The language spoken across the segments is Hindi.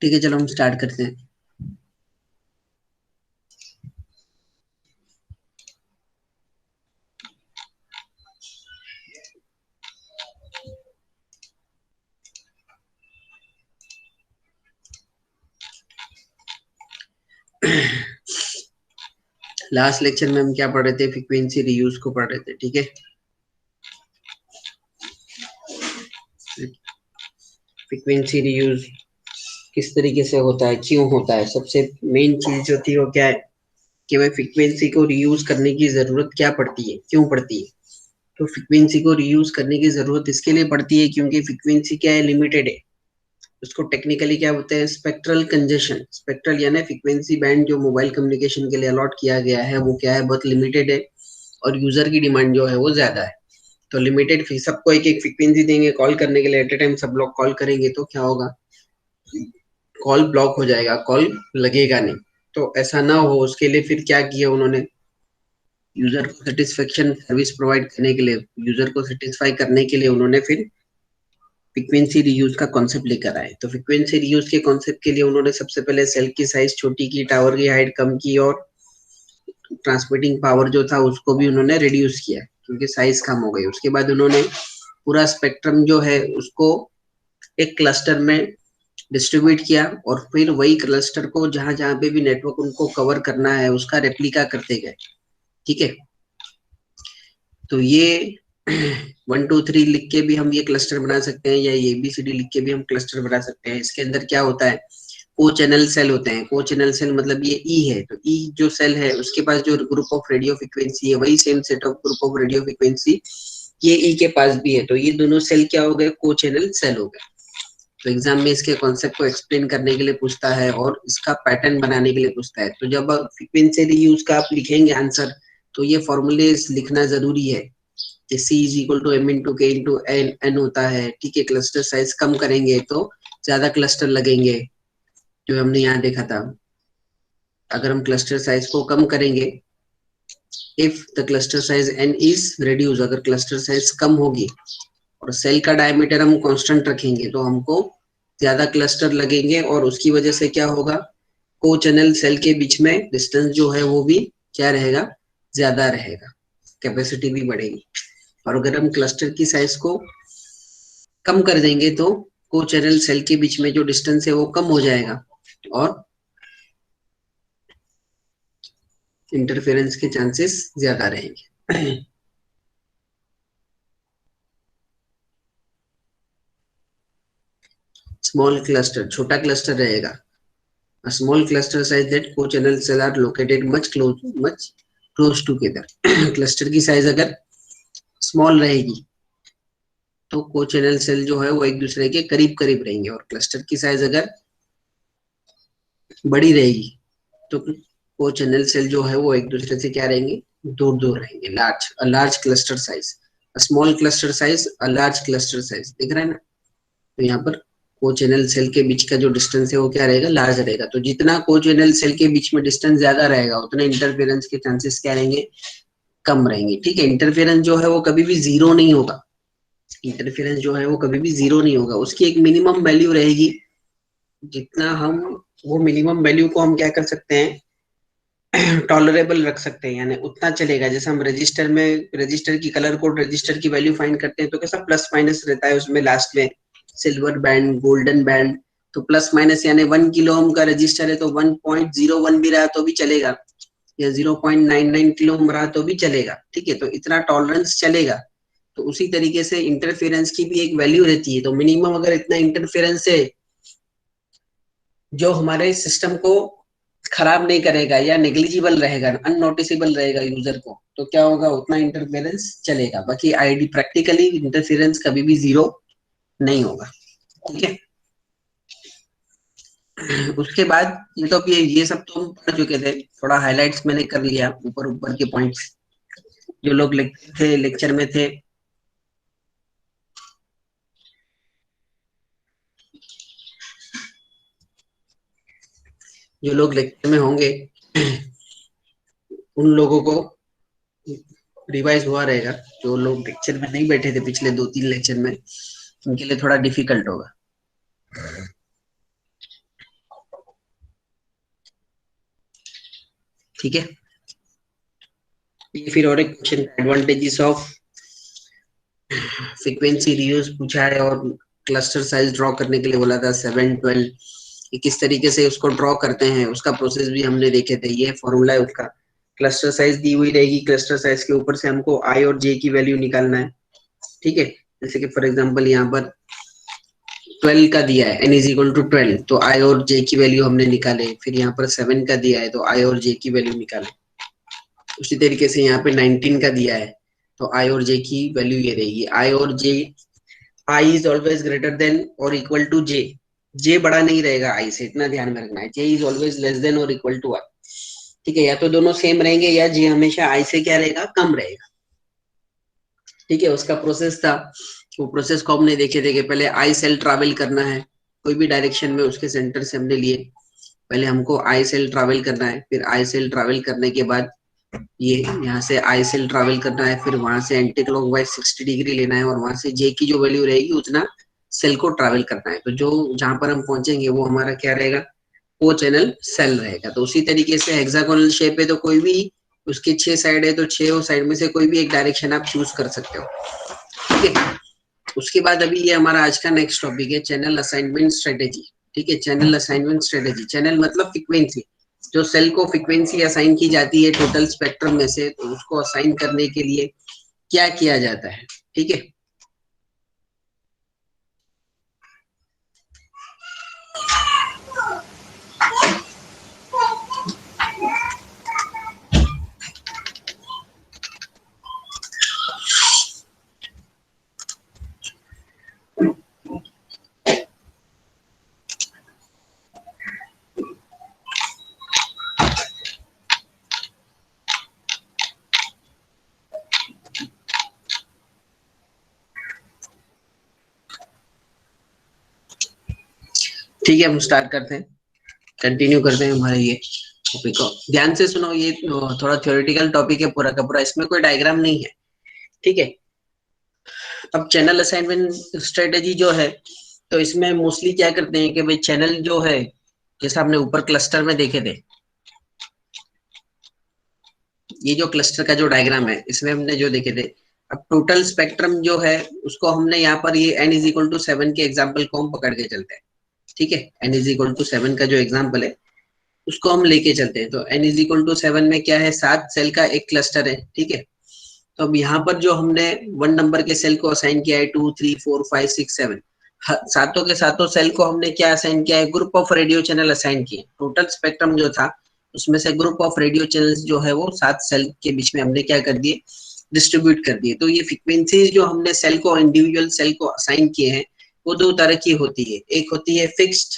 ठीक है, चलो हम स्टार्ट करते हैं। लास्ट लेक्चर में हम क्या पढ़ रहे थे? फ्रीक्वेंसी रीयूज को पढ़ रहे थे, ठीक है। फ्रीक्वेंसी रीयूज किस तरीके से होता है, क्यों होता है? सबसे मेन चीज जो थी वो क्या है कि भाई फ्रीक्वेंसी को रीयूज करने की जरूरत क्या पड़ती है, क्यों पड़ती है? तो फ्रीक्वेंसी को रीयूज करने की जरूरत इसके लिए पड़ती है क्योंकि फ्रीक्वेंसी क्या है, लिमिटेड है। उसको टेक्निकली क्या बोलते हैं? Spectral congestion. स्पेक्ट्रल यानी फ्रीक्वेंसी बैंड जो मोबाइल कम्युनिकेशन के लिए अलॉट किया गया है वो क्या है, बहुत लिमिटेड है। और यूजर की डिमांड जो है वो ज्यादा है। तो लिमिटेड फी सबको एक एक फ्रीक्वेंसी देंगे कॉल करने के लिए, एट ए टाइम सब लोग कॉल करेंगे तो क्या होगा? कॉल ब्लॉक हो जाएगा, कॉल लगेगा नहीं। तो ऐसा ना हो उसके लिए फिर क्या किया उन्होंने? यूजर को सेटिस्फेक्शन सर्विस प्रोवाइड करने के लिए, यूजर को सेटिस्फाई करने के लिए उन्होंने फिर फ्रीक्वेंसी रीयूज का कॉन्सेप्ट लेकर आए। तो फ्रीक्वेंसी रीयूज के कॉन्सेप्ट के लिए उन्होंने सबसे पहले सेल की साइज छोटी की, टावर की हाइट कम की और ट्रांसमिटिंग पावर जो था उसको भी उन्होंने रिड्यूस किया क्योंकि साइज कम हो गई। उसके बाद उन्होंने पूरा स्पेक्ट्रम जो है उसको एक क्लस्टर में डिस्ट्रीब्यूट किया और फिर वही क्लस्टर को जहां जहां पे भी नेटवर्क उनको कवर करना है उसका रेप्लिका करते गए, ठीक है। तो ये 1 2 3 लिख के भी हम ये क्लस्टर बना सकते हैं या ABCD लिख के भी हम क्लस्टर बना सकते हैं। इसके अंदर क्या होता है? को चैनल सेल होते हैं। को चैनल सेल मतलब ये ई है, तो ई जो सेल है उसके पास जो ग्रुप ऑफ रेडियो फ्रीक्वेंसी है वही same set of group of radio frequency ये ई के पास भी है। तो ये दोनों सेल क्या हो गए? को चैनल सेल हो गए। तो एग्जाम में इसके कॉन्सेप्ट को एक्सप्लेन करने के लिए पूछता है और इसका पैटर्न बनाने के लिए पूछता है। तो जब फ्रीक्वेंसी रीयूज का आप लिखेंगे आंसर तो ये फॉर्मूले लिखना जरूरी है कि C is equal to M into K into N होता है, ठीक है। क्लस्टर साइज कम करेंगे तो ज्यादा क्लस्टर लगेंगे, जो हमने यहाँ देखा था। अगर हम क्लस्टर साइज को कम करेंगे, if the cluster size n is reduce, अगर क्लस्टर साइज कम होगी और सेल का डायमीटर हम कांस्टेंट रखेंगे तो हमको ज्यादा क्लस्टर लगेंगे और उसकी वजह से क्या होगा? को चैनल सेल के बीच में डिस्टेंस जो है वो भी क्या रहेगा? ज्यादा रहेगा, कैपेसिटी भी बढ़ेगी। और अगर हम क्लस्टर की साइज को कम कर देंगे तो को चैनल सेल के बीच में जो डिस्टेंस है वो कम हो जाएगा और इंटरफेरेंस के चांसेस ज्यादा रहेंगे। स्मॉल क्लस्टर, छोटा क्लस्टर रहेगा। A small cluster size that co-channel cell are located much close together. Cluster की साइज अगर स्मॉल रहेगी तो को चैनल सेल जो है वो एक दूसरे के करीब करीब रहेंगे, और क्लस्टर की साइज अगर बड़ी रहेगी तो को चैनल सेल जो है वो एक दूसरे से क्या रहेंगे? दूर दूर रहेंगे। Large cluster size, small cluster size, large cluster size, दिख रहा है ना? तो यहाँ पर को चैनल सेल के बीच का जो डिस्टेंस है वो क्या रहेगा? लार्ज रहेगा। तो जितना को चैनल सेल के बीच में डिस्टेंस ज्यादा रहेगा उतने इंटरफेरेंस के चांसेस क्या रहेंगे? कम रहेंगे, ठीक है। इंटरफेरेंस जो है वो कभी भी जीरो नहीं होगा। इंटरफेरेंस जो है वो कभी भी जीरो नहीं होगा, उसकी एक मिनिमम वैल्यू रहेगी। जितना हम वो मिनिमम वैल्यू को हम क्या कर सकते हैं? टॉलरेबल रख सकते हैं, यानी उतना चलेगा। जैसे हम रजिस्टर में रजिस्टर की कलर कोड, रजिस्टर की वैल्यू फाइंड करते हैं तो कैसा प्लस माइनस रहता है उसमें लास्ट में, सिल्वर बैंड, गोल्डन बैंड। तो प्लस माइनस यानी 1 किलो ओम का रजिस्टर है तो 1.01 भी रहा तो भी चलेगा, या 0.99 किलो ओम रहा तो भी चलेगा, ठीक है। तो इतना टॉलरेंस चलेगा। तो उसी तरीके से इंटरफेरेंस की भी एक वैल्यू रहती है। तो मिनिमम अगर इतना इंटरफेरेंस है जो हमारे सिस्टम को खराब नहीं करेगा या नेग्लिजिबल रहेगा, अननोटिसेबल रहेगा यूजर को, तो क्या होगा? उतना इंटरफेरेंस चलेगा। बाकी आईडी प्रैक्टिकली इंटरफेरेंस कभी भी जीरो नहीं होगा, ठीक है। उसके बाद ये तो ये सब तो हम पढ़ चुके थे, थोड़ा हाइलाइट्स मैंने कर लिया, ऊपर ऊपर के पॉइंट्स जो लोग लिखते थे लेक्चर में थे। जो लोग लेक्चर में होंगे उन लोगों को रिवाइज हुआ रहेगा। जो लोग लेक्चर में नहीं बैठे थे पिछले 2 3 लेक्चर में, उनके लिए थोड़ा डिफिकल्ट होगा। ठीक है, ये फिर और एक question, advantages of frequency reuse पूछा है और क्लस्टर साइज ड्रॉ करने के लिए बोला था 7 12। ये किस तरीके से उसको ड्रॉ करते हैं उसका प्रोसेस भी हमने देखे थे। ये फॉर्मूला है उसका, क्लस्टर साइज दी हुई रहेगी, क्लस्टर साइज के ऊपर से हमको आई और जे की वैल्यू निकालना है। ठीक है, जैसे कि फॉर एग्जांपल यहाँ पर 12 का दिया है, n इज इक्वल टू 12, तो आई और जे की वैल्यू हमने निकाले। फिर यहाँ पर 7 का दिया है तो आई और जे की वैल्यू निकाले। उसी तरीके से यहाँ पे 19 का दिया है तो आई और जे की वैल्यू ये रहेगी, आई और जे, I is always greater than और इक्वल टू जे। जे बड़ा नहीं रहेगा आई से, इतना ध्यान में रखना है। जे इज ऑलवेज लेस देन और इक्वल टू आई। ठीक है, या तो दोनों सेम रहेंगे या जे हमेशा आई से क्या रहेगा, कम रहेगा। ठीक है, उसका प्रोसेस था, वो प्रोसेस को हमने देखे थे कि पहले आई सेल ट्रैवल करना है कोई भी डायरेक्शन में, उसके सेंटर से हमने लिए। पहले हमको आई सेल ट्रैवल करना है, फिर आई सेल ट्रैवल करने के बाद ये यहाँ से आई सेल ट्रैवल करना है, फिर वहां से एंटी क्लॉकवाइज 60 डिग्री लेना है और वहां से जे की जो वैल्यू रहेगी उतना सेल को ट्रैवल करना है। तो जो जहां पर हम पहुंचेंगे वो हमारा क्या रहेगा, वो चैनल सेल रहेगा। तो उसी तरीके से हेक्सागोनल शेप है तो कोई भी उसके 6 साइड है तो 6 साइड में से कोई भी एक डायरेक्शन आप चूज कर सकते हो। ठीक है, उसके बाद अभी ये हमारा आज का नेक्स्ट टॉपिक है, चैनल असाइनमेंट स्ट्रेटेजी। ठीक है, चैनल असाइनमेंट स्ट्रेटेजी, चैनल मतलब फ्रीक्वेंसी, जो सेल को फ्रीक्वेंसी असाइन की जाती है टोटल स्पेक्ट्रम में से, तो उसको असाइन करने के लिए क्या किया जाता है। ठीक है, ठीक है, हम स्टार्ट करते हैं, कंटिन्यू करते हैं हमारे ये टॉपिक को। ध्यान से सुनो, ये थोड़ा थ्योरेटिकल टॉपिक है पूरा का पूरा, इसमें कोई डायग्राम नहीं है। ठीक है, अब चैनल असाइनमेंट स्ट्रेटेजी जो है, तो इसमें मोस्टली क्या करते हैं कि भाई चैनल जो है, जैसा हमने ऊपर क्लस्टर में देखे थे, ये जो क्लस्टर का जो डायग्राम है इसमें हमने जो देखे थे, अब टोटल स्पेक्ट्रम जो है उसको हमने यहाँ पर ये n इज इक्वल टू 7 के एग्जाम्पल को हम पकड़ के चलते हैं। ठीक है, n इज इक्वल टू 7 का जो एग्जाम्पल है उसको हम लेके चलते हैं। तो n इज इक्वल टू 7 में क्या है, 7 सेल का एक क्लस्टर है। ठीक है, तो अब यहाँ पर जो हमने 1 नंबर के सेल को असाइन किया है, 2 3 4 5 6 7, सातों के सातों सेल को हमने क्या असाइन किया है, group of radio channel assign किए। टोटल स्पेक्ट्रम जो था उसमें से ग्रुप ऑफ रेडियो चैनल्स जो है वो 7 सेल के बीच में हमने क्या कर दिए, डिस्ट्रीब्यूट कर दिए। तो ये फ्रीक्वेंसीज जो हमने सेल को, इंडिविजुअल सेल को असाइन किए हैं, वो दो तरह की होती है। एक होती है फिक्स्ड,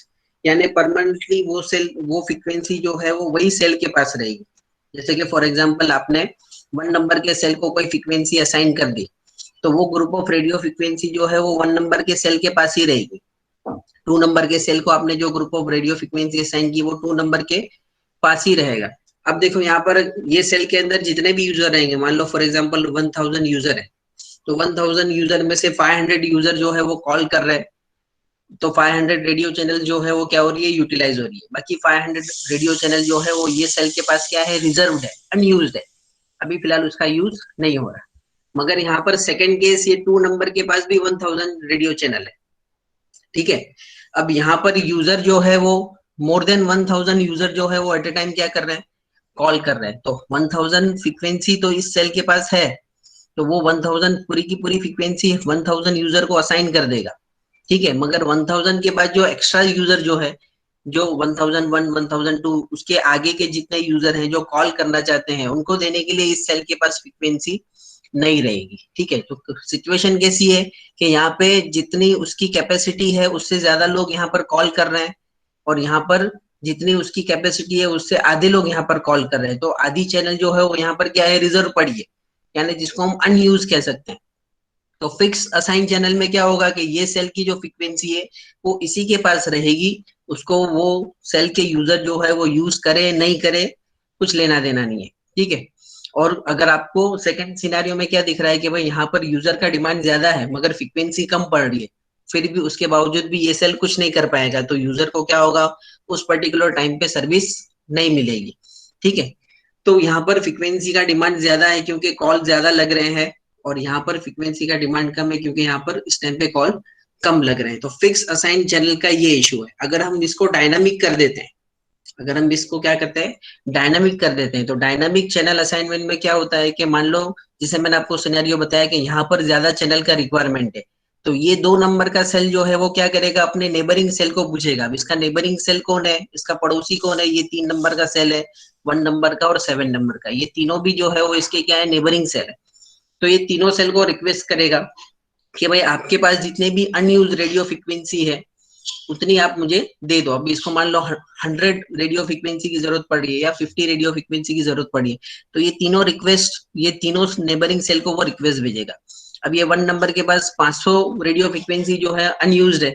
यानी परमानेंटली वो सेल, वो फ्रीक्वेंसी जो है वो वही सेल के पास रहेगी। जैसे कि फॉर एग्जांपल आपने 1 नंबर के सेल को कोई फ्रीक्वेंसी असाइन कर दी, तो वो ग्रुप ऑफ रेडियो फ्रीक्वेंसी जो है वो 1 नंबर के सेल के पास ही रहेगी। 2 नंबर के सेल को आपने जो group of radio frequency assign की वो 2 नंबर के पास ही रहेगा। अब देखो यहाँ पर ये सेल के अंदर जितने भी यूजर रहेंगे, मान लो फॉर एग्जांपल 1000 यूजर है, तो 1000 यूजर में से 500 यूजर जो है वो कॉल कर रहे हैं, तो 500 रेडियो चैनल जो है वो क्या हो रही है, यूटिलाइज हो रही है। बाकी 500 रेडियो चैनल जो है वो ये सेल के पास क्या है, रिजर्व्ड है, अनयूज्ड है, अभी फिलहाल उसका यूज नहीं हो रहा। मगर यहाँ पर सेकंड केस, ये 2 नंबर के पास भी 1000 रेडियो चैनल है। ठीक है, अब यहाँ पर यूजर जो है वो मोर देन 1000 यूजर जो है वो एट ए टाइम क्या कर रहे हैं, कॉल कर रहे हैं। तो 1000 फ्रीक्वेंसी तो इस सेल के पास है, तो वो 1000 पूरी की पूरी फ्रीक्वेंसी 1000 यूजर को असाइन कर देगा। ठीक है, मगर 1000 के बाद जो एक्स्ट्रा यूजर जो है, जो 1001 1002 उसके आगे के जितने यूजर हैं जो कॉल करना चाहते हैं, उनको देने के लिए इस सेल के पास फ्रीक्वेंसी नहीं रहेगी। ठीक है, तो सिचुएशन कैसी है कि यहाँ पे जितनी उसकी कैपेसिटी है उससे ज्यादा लोग यहाँ पर कॉल कर रहे हैं, और यहाँ पर जितनी उसकी कैपेसिटी है उससे आधे लोग यहाँ पर कॉल कर रहे हैं। तो आधी चैनल जो है वो यहाँ पर क्या है, रिजर्व पड़ी है, यानी जिसको हम अनयूज कह सकते हैं। तो फिक्स असाइन चैनल में क्या होगा कि ये सेल की जो फ्रीक्वेंसी है वो इसी के पास रहेगी, उसको वो सेल के यूजर जो है वो यूज करे नहीं करे कुछ लेना देना नहीं है। ठीक है, और अगर आपको सेकंड सिनेरियो में क्या दिख रहा है कि भाई यहाँ पर यूजर का डिमांड ज्यादा है मगर फ्रीक्वेंसी कम पड़ रही है, फिर भी उसके बावजूद भी ये सेल कुछ नहीं कर पाएगा, तो यूजर को क्या होगा, उस पर्टिकुलर टाइम पे सर्विस नहीं मिलेगी। ठीक है, तो यहाँ पर फ्रीक्वेंसी का डिमांड ज्यादा है क्योंकि कॉल ज्यादा लग रहे हैं, और यहाँ पर फ्रीक्वेंसी का डिमांड कम है क्योंकि यहाँ पर इस टाइम पे कॉल कम लग रहे हैं। तो फिक्स असाइन चैनल का ये इशू है। अगर हम इसको डायनामिक कर देते हैं, अगर हम इसको क्या करते हैं, डायनामिक कर देते हैं, तो डायनामिक चैनल असाइनमेंट में क्या होता है कि मान लो, जैसे मैंने आपको सिनेरियो बताया कि यहाँ पर ज्यादा चैनल का रिक्वायरमेंट है, तो ये 2 नंबर का सेल जो है वो क्या करेगा, अपने नेबरिंग सेल को पूछेगा। अब इसका नेबरिंग सेल कौन है, इसका पड़ोसी कौन है, ये 3 नंबर का सेल है, 1 नंबर का और 7 नंबर का, ये तीनों भी जो है वो इसके क्या है, नेबरिंग सेल है। तो ये तीनों सेल को रिक्वेस्ट करेगा कि भाई आपके पास जितने भी अनयूज रेडियो फ्रिक्वेंसी है उतनी आप मुझे दे दो। अभी इसको मान लो 100 रेडियो फ्रिक्वेंसी की जरूरत पड़ रही है या 50 रेडियो फ्रिक्वेंसी की जरूरत पड़ी है, तो ये तीनों रिक्वेस्ट, ये तीनों नेबरिंग सेल को वो रिक्वेस्ट भेजेगा। अब ये 1 नंबर के पास 500 रेडियो फ्रिक्वेंसी जो है अनयूज्ड है,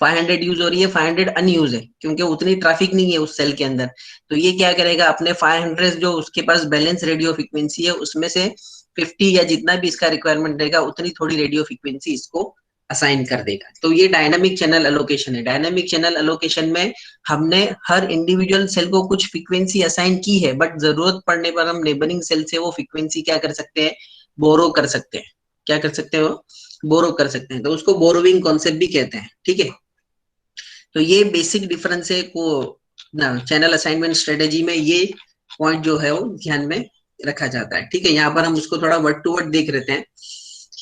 500 यूज हो रही है, 500 अनयूज है क्योंकि उतनी ट्रैफिक नहीं है उस सेल के अंदर। तो ये क्या करेगा, अपने 500 जो उसके पास बैलेंस रेडियो फ्रिक्वेंसी है उसमें से 50 या जितना भी इसका रिक्वायरमेंट रहेगा उतनी थोड़ी रेडियो फ्रिक्वेंसी इसको असाइन कर देगा। तो ये डायनामिक चैनल एलोकेशन है। डायनामिक चैनल एलोकेशन में हमने हर इंडिविजुअल सेल को कुछ फ्रीक्वेंसी असाइन की है, बट जरूरत पड़ने पर हम नेबरिंग सेल से वो फ्रीक्वेंसी क्या कर सकते हैं, बोरो कर सकते हैं। क्या कर सकते हो, बोरो कर सकते हैं। तो उसको बोरोविंग कॉन्सेप्ट भी कहते हैं। ठीक है, तो ये बेसिक डिफरेंस है को चैनल असाइनमेंट स्ट्रेटेजी में, ये पॉइंट जो है वो ध्यान में रखा जाता है। ठीक है, यहाँ पर हम उसको थोड़ा वर्ड टू वर्ड देख लेते हैं।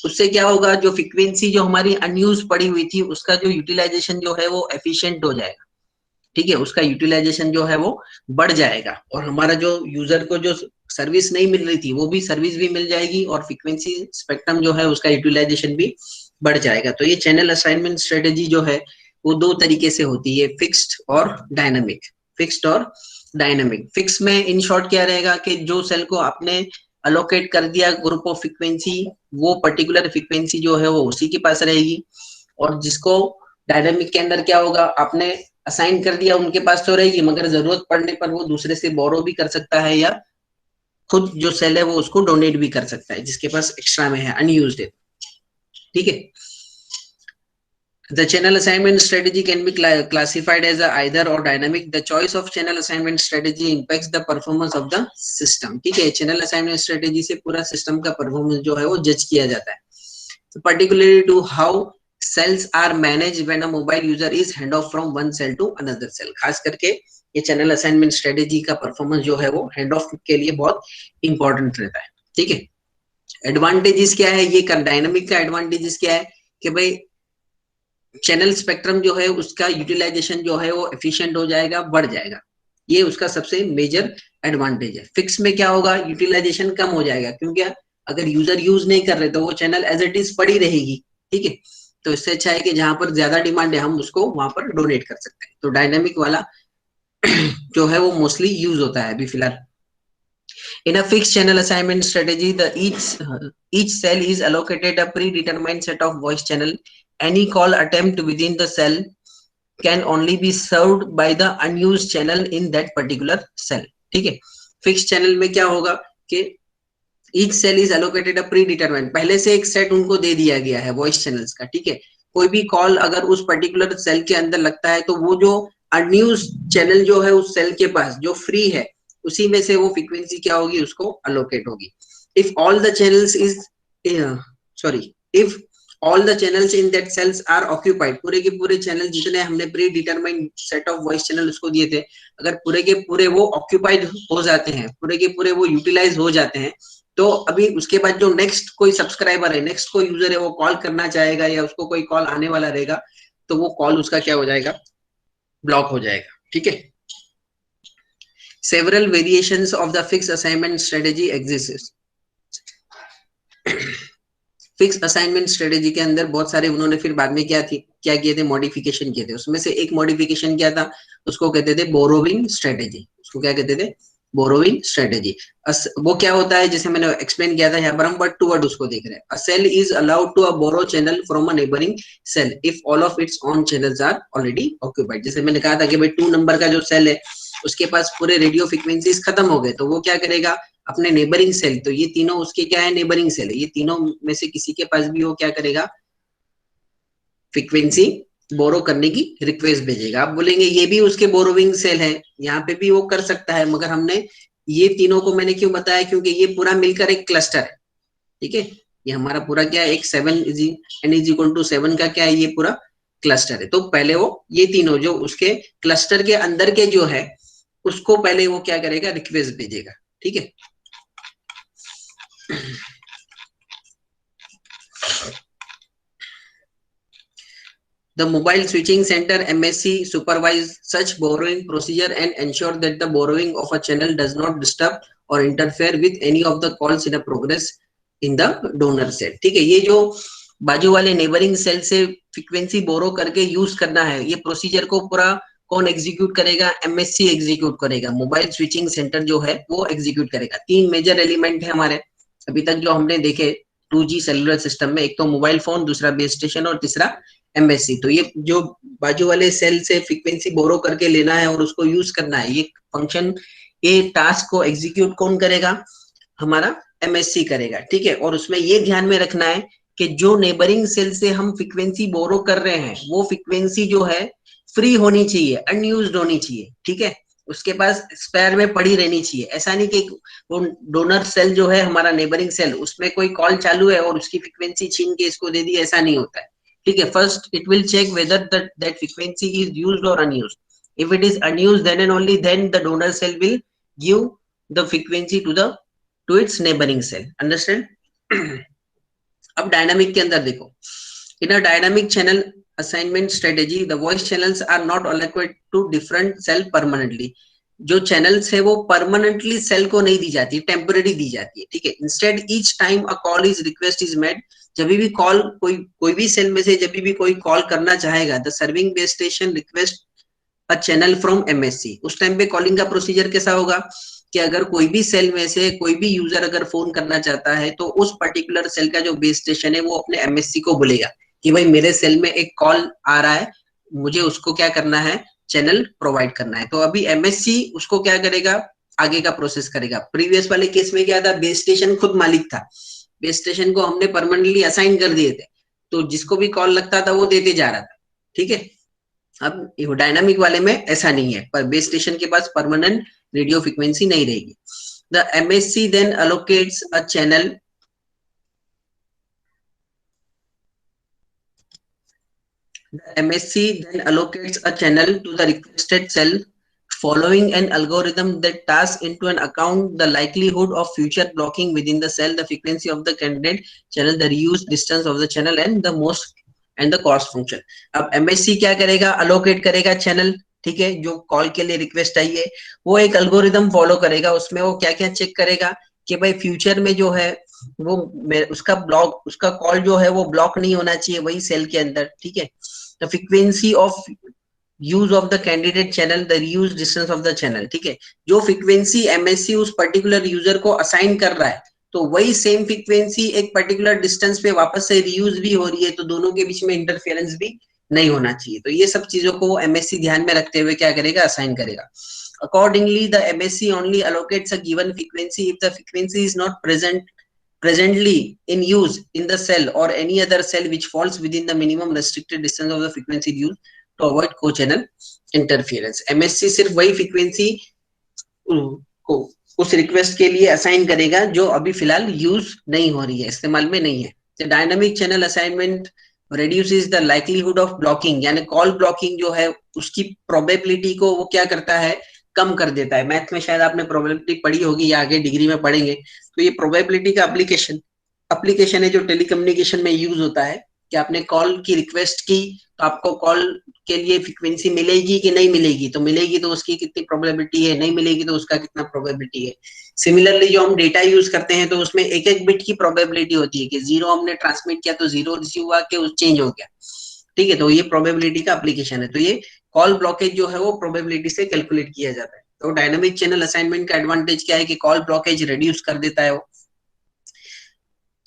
उससे क्या होगा, जो फ्रीक्वेंसी जो हमारी अनयूज पड़ी हुई थी उसका जो यूटिलाइजेशन जो है वो एफिशिएंट हो जाएगा। ठीक है, उसका यूटिलाइजेशन जो है वो बढ़ जाएगा, और हमारा जो यूजर को जो सर्विस नहीं मिल रही थी वो भी सर्विस भी मिल जाएगी, और फ्रीक्वेंसी स्पेक्ट्रम जो है उसका यूटिलाइजेशन भी बढ़ जाएगा। तो ये चैनल असाइनमेंट स्ट्रेटेजी जो है वो 2 तरीके से होती है, फिक्स्ड और डायनामिक। फिक्स्ड और डायनामिक। फिक्स में इन शॉर्ट क्या रहेगा कि जो सेल को आपने अलोकेट कर दिया ग्रुप ऑफ फ्रीक्वेंसी, वो पर्टिकुलर फ्रीक्वेंसी जो है वो उसी के पास रहेगी। और जिसको डायनामिक के अंदर क्या होगा, आपने असाइन कर दिया उनके पास तो रहेगी, मगर जरूरत पड़ने पर वो दूसरे से बोरो भी कर सकता है, या खुद जो सेल है वो उसको डोनेट भी कर सकता है जिसके पास एक्स्ट्रा में है, अनयूज्ड है। ठीक है, the channel assignment strategy can be classified as a either or dynamic. The choice of channel assignment strategy impacts the performance of the system. ठीक है, channel assignment strategy से पूरा सिस्टम का परफॉर्मेंस जो है वो जज किया जाता है। So particularly to how cells are managed when a mobile user is hand off from one cell to another cell. खास करके ये चैनल असाइनमेंट स्ट्रेटेजी का परफॉर्मेंस जो है वो हैंड ऑफ के लिए बहुत इंपॉर्टेंट रहता है। ठीक है, एडवांटेजेस क्या है, ये डायनामिक का एडवांटेजेस क्या है कि भाई चैनल स्पेक्ट्रम जो है उसका यूटिलाइजेशन जो है वो एफिशिएंट हो जाएगा, बढ़ जाएगा। ये उसका सबसे मेजर एडवांटेज है। फिक्स में क्या होगा, यूटिलाइजेशन कम हो जाएगा, क्योंकि अगर यूजर यूज नहीं कर रहे तो वो चैनल एज इट इज पड़ी रहेगी। ठीक है, तो इससे अच्छा है कि जहां पर ज्यादा डिमांड है हम उसको वहां पर डोनेट कर सकते हैं। तो डायनामिक वाला जो है वो मोस्टली यूज होता है अभी फिलहाल। In a fixed channel assignment strategy, each cell is allocated a predetermined set of voice channel. Any call attempt within the cell can only be served by the unused channel in that particular cell. ठीक है, फिक्स चैनल में क्या होगा कि each cell is allocated a predetermined, पहले से एक सेट उनको दे दिया गया है वॉइस चैनल्स का। ठीक है, कोई भी कॉल अगर उस पर्टिकुलर सेल के अंदर लगता है तो वो जो अनयूज्ड चैनल जो है उस सेल के पास जो फ्री है उसी में से वो फ्रीक्वेंसी क्या होगी, उसको अलोकेट होगी। If all the channels is sorry if all the channels in that cells are occupied, पूरे के पूरे चैनल जितने हमने predetermined set of voice channel उसको दिए थे, अगर पूरे के पूरे वो ऑक्यूपाइड हो जाते हैं, पूरे के पूरे वो यूटिलाइज हो जाते हैं, तो अभी उसके बाद जो नेक्स्ट कोई सब्सक्राइबर है, नेक्स्ट कोई यूजर है, वो कॉल करना चाहेगा या उसको कोई कॉल आने वाला रहेगा, तो वो कॉल उसका क्या हो जाएगा, ब्लॉक हो जाएगा। ठीक है, several variations of the fixed assignment strategy exists. Fix assignment strategy के अंदर बहुत सारे उन्होंने फिर बाद में क्या किए थे, मॉडिफिकेशन किए थे। उसमें से एक मॉडिफिकेशन क्या था, उसको कहते थे बोरोविंग स्ट्रेटेजी। उसको क्या कहते थे, बोरोविंग स्ट्रेटेजी। वो क्या होता है, जैसे मैंने एक्सप्लेन किया था, यहाँ पर हम वर्ड टू वर्ड उसको देख रहे हैं। A cell is allowed to borrow channel from a neighbouring cell if all of its own channels are already occupied. जैसे मैंने कहा था कि भाई 2 नंबर का जो सेल है उसके पास पूरे रेडियो फ्रिक्वेंसीज खत्म हो गए, तो वो क्या करेगा, अपने नेबरिंग सेल, तो ये तीनों उसके क्या है, नेबरिंग सेल है, ये तीनों में से किसी के पास भी वो क्या करेगा, फ्रीक्वेंसी बोरो करने की रिक्वेस्ट भेजेगा। आप बोलेंगे ये भी उसके बोरोविंग सेल है, यहाँ पे भी वो कर सकता है, मगर हमने ये तीनों को मैंने क्यों बताया, क्योंकि ये पूरा मिलकर एक क्लस्टर है, ठीक है। ये हमारा पूरा क्या है, एक 7 n इज इक्वल टू 7 का क्या है, ये पूरा क्लस्टर है। तो पहले वो ये तीनों जो उसके क्लस्टर के अंदर के जो है उसको पहले वो क्या करेगा, रिक्वेस्ट भेजेगा, ठीक है। The mobile switching center MSC supervise such borrowing procedure and ensure that the borrowing of a channel does not disturb or interfere with any of the calls in a progress in the donor cell, ठीक है। ये जो बाजू वाले नेबरिंग सेल से फ्रीक्वेंसी बोरो करके यूज करना है, ये प्रोसीजर को पूरा कौन एग्जीक्यूट करेगा, एमएससी एग्जीक्यूट करेगा, मोबाइल स्विचिंग सेंटर जो है वो एग्जीक्यूट करेगा। तीन मेजर एलिमेंट है हमारे अभी तक जो हमने देखे 2G सेलुलर सिस्टम में, एक तो मोबाइल फोन, दूसरा बेस स्टेशन और तीसरा एमएससी। तो ये जो बाजू वाले सेल से फ्रीक्वेंसी बोरो करके लेना है और उसको यूज करना है, ये फंक्शन, ये टास्क को एग्जीक्यूट कौन करेगा, हमारा एमएससी करेगा, ठीक है। और उसमें ये ध्यान में रखना है कि जो नेबरिंग सेल से हम फ्रीक्वेंसी बोरो कर रहे हैं वो फ्रीक्वेंसी जो है फ्री होनी चाहिए, अनयूज्ड होनी चाहिए, ठीक है। उसके पास स्पेयर में पड़ी रहनी चाहिए। ऐसा नहीं कि वो डोनर सेल जो है हमारा नेबरिंग सेल, उसमें कोई कॉल चालू है और उसकी फ्रीक्वेंसी छीन के इसको दे दी, ऐसा नहीं होता है, ठीक है। First it will check whether that frequency is used or unused. If it is unused, then and only then the donor cell will give the frequency to its neighboring cell. Understand? अब डायनामिक के अंदर देखो, in a dynamic channel assignment strategy the voice channels are not allocated to different cell permanently. जो चैनल्स है वो परमानेंटली सेल को नहीं दी जाती, टेम्पररी दी जाती है, ठीक है। Instead each time a call is request is made, जब भी कॉल कोई भी सेल में से जब भी कोई कॉल करना चाहेगा, the serving base station request a channel from MSc. उस टाइम पे कॉलिंग का प्रोसीजर कैसा होगा कि अगर कोई भी सेल में से कोई भी यूजर अगर फोन करना चाहता है तो उस पर्टिकुलर सेल का जो बेस स्टेशन है वो अपने एमएससी को बोलेगा कि भाई मेरे सेल में एक कॉल आ रहा है, मुझे उसको क्या करना है, चैनल प्रोवाइड करना है। तो अभी एमएससी उसको क्या करेगा, आगे का प्रोसेस करेगा। प्रीवियस वाले केस में क्या था, बेस स्टेशन खुद मालिक था, बेस स्टेशन को हमने परमानेंटली असाइन कर दिए थे, तो जिसको भी कॉल लगता था वो देते जा रहा था, ठीक है। अब डायनामिक वाले में ऐसा नहीं है, पर बेस स्टेशन के पास परमानेंट रेडियो फ्रीक्वेंसी नहीं रहेगी। The MSC then allocates a channel, the MSC then allocates a channel to the requested cell following an algorithm that tasks into an account the likelihood of future blocking within the cell, the frequency of the candidate channel, the reuse distance of the channel and the most and the cost function. अब MSC क्या करेगा, अलोकेट करेगा चैनल, ठीक है। जो कॉल के लिए रिक्वेस्ट आई है वो एक अल्गोरिदम फॉलो करेगा, उसमें वो क्या क्या चेक करेगा कि भाई फ्यूचर में जो है वो उसका कॉल जो है वो ब्लॉक नहीं होना चाहिए वही सेल के अंदर, ठीक है। The frequency of use of the candidate channel, the reuse distance of the channel, ठीक है। जो फ्रीक्वेंसी एमएससी उस पर्टिकुलर यूजर को असाइन कर रहा है तो वही सेम फ्रीक्वेंसी एक पर्टिकुलर डिस्टेंस पे वापस से रीयूज भी हो रही है, तो दोनों के बीच में इंटरफेरेंस भी नहीं होना चाहिए। तो ये सब चीजों को वो एमएससी ध्यान में रखते हुए क्या करेगा, असाइन करेगा। Accordingly, the MSC only allocates a given frequency if the frequency is not presently in use in the cell or any other cell which falls within the minimum restricted distance of the frequency used to avoid co-channel interference. MSC सिर्फ वही frequency को उस रिक्वेस्ट के लिए असाइन करेगा जो अभी फिलहाल यूज नहीं हो रही है, इस्तेमाल में नहीं है। The dynamic channel assignment reduces the likelihood of blocking, यानी कॉल ब्लॉकिंग जो है उसकी प्रोबेबिलिटी को वो क्या करता है, कम कर देता है। मैथ में शायद आपने प्रोबेबिलिटी पढ़ी होगी या आगे डिग्री में पढ़ेंगे। तो ये प्रोबेबिलिटी का एप्लीकेशन है जो टेलीकम्युनिकेशन में यूज होता है कि आपने कॉल की रिक्वेस्ट की तो आपको कॉल के लिए फ्रीक्वेंसी मिलेगी कि नहीं मिलेगी, तो मिलेगी तो उसकी कितनी प्रोबेबिलिटी है, नहीं मिलेगी तो उसका कितना प्रोबेबिलिटी है। सिमिलरली जो हम डेटा यूज करते हैं तो उसमें एक एक बिट की प्रोबेबिलिटी होती है कि 0 हमने ट्रांसमिट किया तो 0 रिसीव हुआ कि चेंज हो गया, ठीक है। तो ये प्रोबेबिलिटी का एप्लीकेशन है। तो ये कॉल ब्लॉकेज जो है वो प्रोबेबिलिटी से कैलकुलेट किया जाता है। तो डायनामिक चैनल असाइनमेंट का एडवांटेज क्या है कि कॉल ब्लॉकेज रिड्यूस कर देता है वो।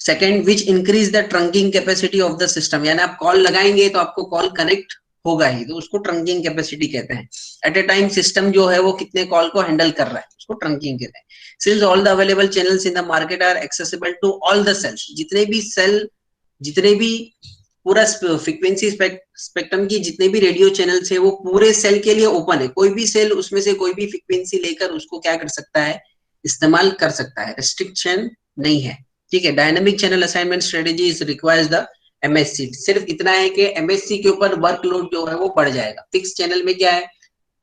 Second, which increase the trunking capacity of the system, यानी आप कॉल लगाएंगे तो आपको कॉल कनेक्ट होगा ही, तो उसको ट्रंकिंग कैपेसिटी कहते हैं। एट ए टाइम सिस्टम जो है वो कितने कॉल को हैंडल कर रहा है, उसको ट्रंकिंग कहते हैं। Since all the available channels in the market are accessible to all the cells, जितने भी पूरा फ्रीक्वेंसी स्पेक्ट्रम की जितने भी रेडियो चैनल्स है वो पूरे सेल के लिए ओपन है। कोई भी सेल उसमें से कोई भी फ्रीक्वेंसी लेकर उसको क्या कर सकता है, इस्तेमाल कर सकता है, रिस्ट्रिक्शन नहीं है, ठीक है। Dynamic channel assignment strategy is requires the MSc, सिर्फ इतना है कि एमएससी के ऊपर वर्कलोड जो है वो बढ़ जाएगा। फिक्स चैनल में क्या है,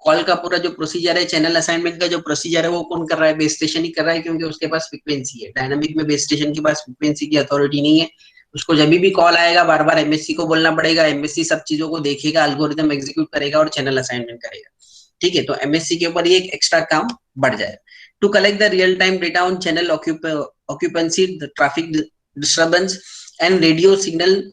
कॉल का पूरा जो प्रोसीजर है, चैनल असाइनमेंट का जो प्रोसीजर है वो कौन कर रहा है, बेस स्टेशन ही कर रहा है, क्योंकि उसके पास फ्रीक्वेंसी है। डायनामिक में बेस स्टेशन के पास फ्रीक्वेंसी की अथॉरिटी नहीं है, उसको जब भी कॉल आएगा बार बार एमएससी को बोलना पड़ेगा, एमएससी सब चीजों को देखेगा, एल्गोरिथम एग्जीक्यूट करेगा और चैनल असाइनमेंट करेगा, ठीक है। तो एमएससी के ऊपर ये एक एक्स्ट्रा काम बढ़ जाएगा। To collect the real time data on channel occupancy, traffic disturbance and radio signal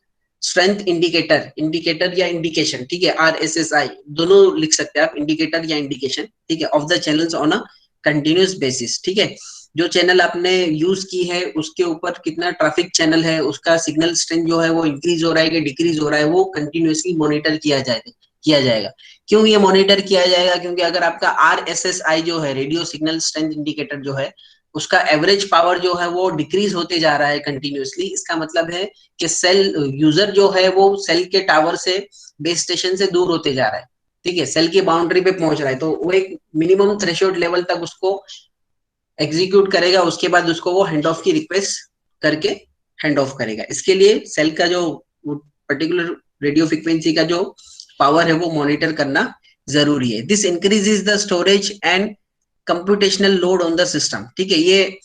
strength indicator, indicator या इंडिकेशन, ठीक है, RSSI दोनों लिख सकते हैं आप, इंडिकेटर या इंडिकेशन, ठीक है, of the channels on a continuous basis, ठीक है। जो चैनल आपने यूज की है उसके ऊपर कितना ट्रैफिक चैनल है, उसका सिग्नल स्ट्रेंथ जो है वो इंक्रीज हो रहा है कि डिक्रीज हो रहा है, वो कंटिन्यूअसली मॉनिटर किया जाएगा। क्यों ये मॉनिटर किया जाएगा, क्योंकि अगर आपका RSSI जो है, रेडियो सिग्नल स्ट्रेंथ इंडिकेटर जो है, उसका एवरेज पावर जो है वो डिक्रीज होते जा रहा है कंटिन्यूअसली, इसका मतलब है कि सेल यूजर जो है वो सेल के टावर से, बेस स्टेशन से दूर होते जा रहा है, ठीक है, सेल की बाउंड्री पे पहुंच रहा है, तो वो एक मिनिमम थ्रेशोल्ड लेवल तक उसको एग्जीक्यूट करेगा, उसके बाद उसको वो हैंड ऑफ की रिक्वेस्ट करके हैंड ऑफ करेगा। इसके लिए सेल का जो पर्टिकुलर रेडियो फ्रीक्वेंसी का जो पावर है वो मॉनिटर करना जरूरी है। This increases the storage and computational load on the system, ठीक है। ये